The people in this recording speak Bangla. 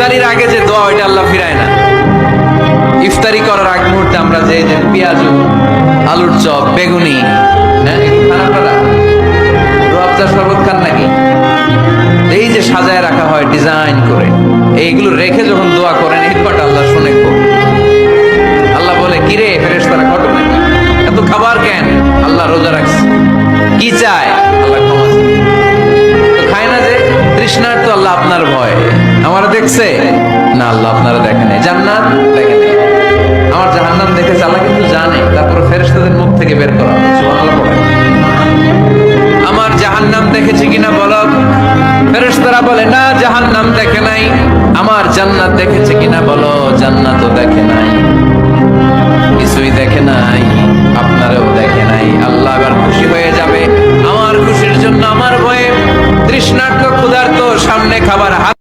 ইফতারির আগে যে দোয়া ওইটা আল্লাহ ফিরায় না। ইফতারি করার আগ মুহূর্তে আমরা যে পেঁয়াজু, আলুর চপ, বেগুনি, হ্যাঁ একটু খান আপনারা? রূহ শরবত খান নাকি? এই যে সাজায় রাখা হয় ডিজাইন করে, এইগুলো রেখে যখন দোয়া করেন এই দোয়াটা আল্লাহ শুনে খুব। আল্লাহ বলে, কিরে ফেরেশতারা ঘটনা কি? এত খাবার কেন? আল্লাহ রোজা রাখছে। কি চায়? আল্লাহ ক্ষমা চায়। তো খায় না যে তৃষ্ণার, তো আল্লাহ আপনার ভয়। আমার দেখছে না, আল্লাহ আপনারা দেখে নাই। জান্নাত দেখে নাই, আমার জাহান্নাম দেখেছে আল্লাহ কিন্তু জানে। তারপর ফেরেশতাদের মুখ থেকে বের করা, সুবহানাল্লাহ বলে। আমার জাহান্নাম দেখেছে কিনা বলো? ফেরেশতারা বলে না, জাহান্নাম দেখে নাই। আমার জান্নাত দেখেছে কিনা বলো? জান্নাতও দেখে নাই, কিছুই দেখে নাই, আপনারও দেখে নাই। আল্লাহ এবার খুশি হয়ে যাবে। আমার খুশির জন্য, আমার ভয়ে তৃষ্ণার্ত ক্ষুধার্ত সামনে খাবার হাত